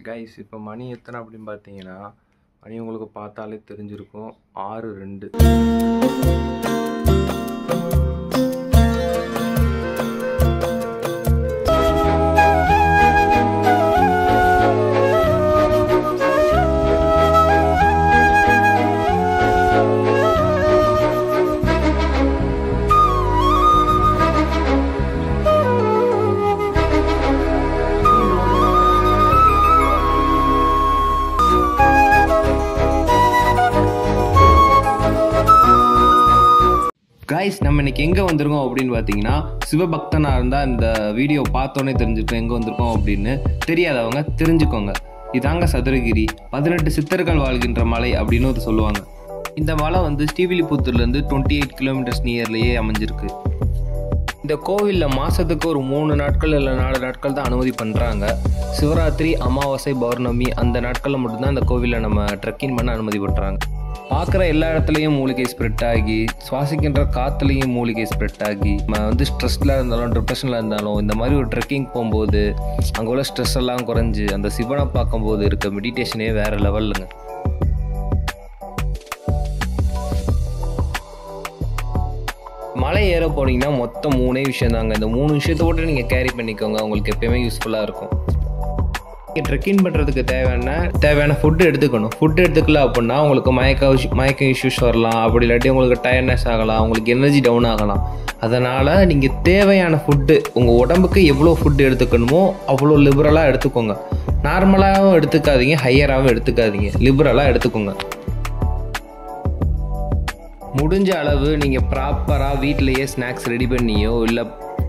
Guys இப்போ மணி எத்தனை அப்படின்னு பார்த்தீங்கன்னா, மணி உங்களுக்கு பார்த்தாலே தெரிஞ்சிருக்கும் 6:02. கைஸ் நம்ம இன்னைக்கு எங்கே வந்திருக்கோம் அப்படின்னு பார்த்தீங்கன்னா, சிவபக்தனாக இருந்தால் இந்த வீடியோ பார்த்தோன்னே தெரிஞ்சுருக்கோம் எங்கே வந்திருக்கோம் அப்படின்னு. தெரியாதவங்க தெரிஞ்சுக்கோங்க. இதாங்க சதுரகிரி, 18 சித்தர்கள் வாழ்கின்ற மலை அப்படின்னு சொல்லுவாங்க. இந்த மலை வந்து ஸ்ரீவில்லிபுத்தூர்லேருந்து 28 கிலோமீட்டர்ஸ் நியர்லேயே அமைஞ்சிருக்கு. இந்த கோவிலில் மாதத்துக்கு ஒரு 3 நாட்கள் இல்லை 4 நாட்கள் தான் அனுமதி பண்ணுறாங்க. சிவராத்திரி, அமாவாசை, பௌர்ணமி அந்த நாட்களில் மட்டும்தான் இந்த கோவிலில் நம்ம ட்ரெக்கிங் பண்ண அனுமதி பண்ணுறாங்க. பார்க்குற எல்லா இடத்துலையும் மூலிகை ஸ்ப்ரெட் ஆகி, சுவாசிக்கின்ற காற்றுலையும் மூலிகை ஸ்ப்ரெட் ஆகி, நம்ம வந்து ஸ்ட்ரெஸ்ஸில் இருந்தாலும் டிப்ரெஷனில் இருந்தாலும் இந்த மாதிரி ஒரு ட்ரெக்கிங் போகும்போது அங்கே உள்ள ஸ்ட்ரெஸ் எல்லாம் குறைஞ்சி அந்த சிவனை பார்க்கும்போது இருக்க மெடிடேஷனே வேறு லெவல்லுங்க. மலை ஏற போனீங்கன்னா மொத்தம் 3 விஷயம் தாங்க. இந்த 3 விஷயத்தை மட்டும் நீங்கள் கேரி பண்ணிக்கோங்க, உங்களுக்கு எப்பயுமே யூஸ்ஃபுல்லாக இருக்கும். நீங்கள் ட்ரெக்கிங் பண்ணுறதுக்கு தேவையான ஃபுட்டு எடுத்துக்கணும். ஃபுட்டு எடுத்துக்கல அப்படின்னா உங்களுக்கு மயக்க இஷ்யூஸ் வரலாம், அப்படி இல்லாட்டி உங்களுக்கு டயர்ட்னஸ் ஆகலாம், உங்களுக்கு எனர்ஜி டவுன் ஆகலாம். அதனால் நீங்கள் தேவையான ஃபுட்டு, உங்கள் உடம்புக்கு எவ்வளோ ஃபுட்டு எடுத்துக்கணுமோ அவ்வளோ லிபரலாக எடுத்துக்கோங்க. நார்மலாகவும் எடுத்துக்காதீங்க, ஹையராகவும் எடுத்துக்காதீங்க, லிபரலாக எடுத்துக்கோங்க. முடிஞ்ச அளவு நீங்கள் ப்ராப்பராக வீட்டிலையே ஸ்நாக்ஸ் ரெடி பண்ணியோ இல்லை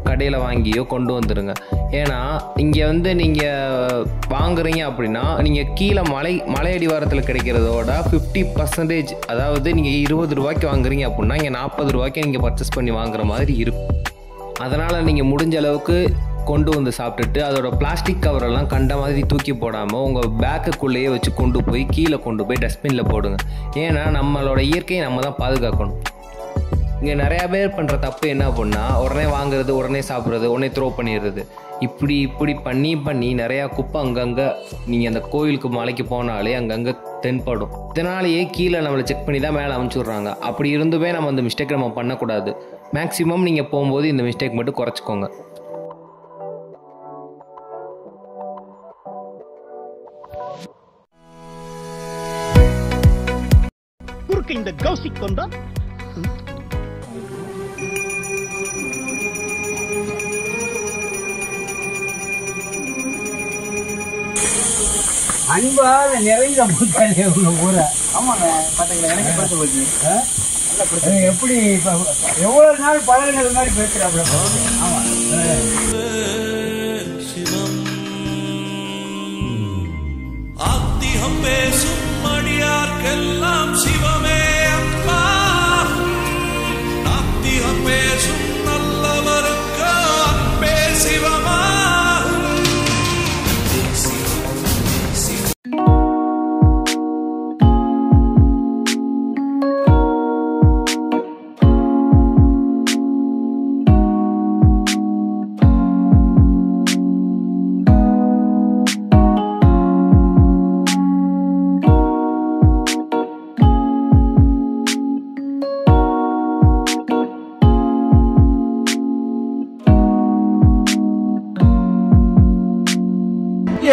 கடையில் வாங்கியோ கொண்டு வந்துடுங்க. ஏன்னா இங்கே வந்து நீங்கள் வாங்குறீங்க அப்படின்னா நீங்கள் கீழே மலை அடிவாரத்தில் கிடைக்கிறதோட 50%, அதாவது நீங்கள் 20 ரூபாய்க்கு வாங்குறீங்க அப்படின்னா இங்கே 40 ரூபாய்க்கு நீங்கள் பர்ச்சேஸ் பண்ணி வாங்குற மாதிரி இருக்கும். அதனால் நீங்கள் முடிஞ்ச அளவுக்கு கொண்டு வந்து சாப்பிட்டுட்டு அதோட பிளாஸ்டிக் கவரெல்லாம் கண்ட மாதிரி தூக்கி போடாமல் உங்கள் பேக்குக்குள்ளேயே வச்சு கொண்டு போய் கீழே கொண்டு போய் டஸ்ட்பினில் போடுங்க. ஏன்னா நம்மளோட இயற்கையை நம்ம தான் பாதுகாக்கணும். இங்கே நிறையா பேர் பண்ணுற தப்பு என்ன அப்படின்னா, உடனே வாங்குறது, உடனே சாப்பிட்றது, உடனே த்ரோ பண்ணிடுறது. இப்படி பண்ணி நிறையா குப்பை அங்கங்கே நீங்கள் அந்த கோயிலுக்கு மலைக்கு போனாலே அங்கங்கே தென்படும். இதனாலேயே கீழே நம்மளை செக் பண்ணி தான் மேலே அமுச்சு விட்றாங்க. அப்படி இருந்துமே நம்ம அந்த மிஸ்டேக் நம்ம பண்ணக்கூடாது. மேக்ஸிமம் நீங்கள் போகும்போது இந்த மிஸ்டேக் மட்டும் குறைச்சிக்கோங்க. இந்த கௌசிக் கொண்டா அன்பால நிறைந்த மக்களே உங்க ஊர. ஆமாங்க, பாத்தீங்களா, எனக்கு பார்த்து போச்சு. எப்படி எவ்வளவு நாள் பழகினது மாதிரி பேசுறாப்ல. ஆமா, சிவம் ஆத்திகம் பேசும் மடியார்க்கெல்லாம் சிவமே அப்பா. ஆத்திகம் பேசும் நல்லவருக்கு அப்பே சிவமா.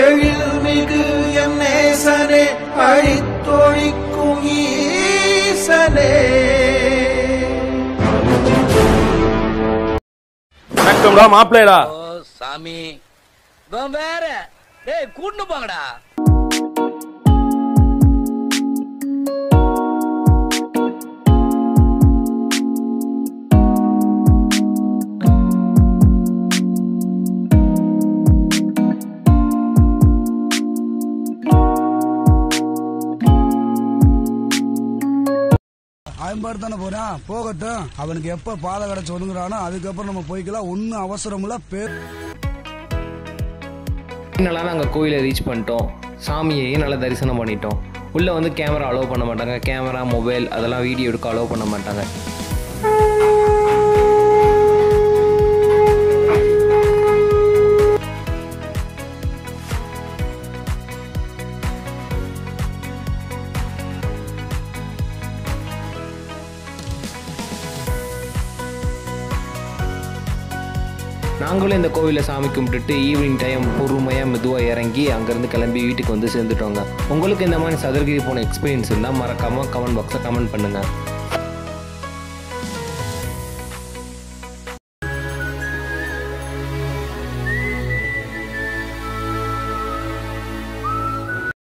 எழில்மிகு என் நேசனே, அழித்தொழிக்கும் ஈசனே. வணக்கம்டா மாப்பிள்ளைடா. ஓ சாமி, வேற டேய் கூட்டு போங்கடா. ஆயம்பாடு தானே போறான், போகட்டும். அவனுக்கு எப்ப பாதை கிடைச்சு ஒதுங்குறானோ அதுக்கப்புறம் நம்ம போய்க்கலாம். ஒன்னும் அவசரம் இல்ல. நல்லா நாங்கள் கோயிலை ரீச் பண்ணிட்டோம். சாமியையும் நல்லா தரிசனம் பண்ணிட்டோம். உள்ளே வந்து கேமரா அலோவ் பண்ண மாட்டாங்க. கேமரா, மொபைல் அதெல்லாம் வீடியோ எடுக்க அலோவ் பண்ண மாட்டாங்க. நாங்களும் இந்த கோவிலில் சாமி கும்பிட்டுட்டு ஈவினிங் டைம் பொறுமையாக மெதுவாக இறங்கி அங்கேருந்து கிளம்பி வீட்டுக்கு வந்து சேர்ந்துட்டோங்க. உங்களுக்கு இந்த மாதிரி சதுரகிரி போன எக்ஸ்பீரியன்ஸ் இருந்தால் மறக்காமல் கமெண்ட் பாக்ஸில் கமெண்ட் பண்ணுங்கள்.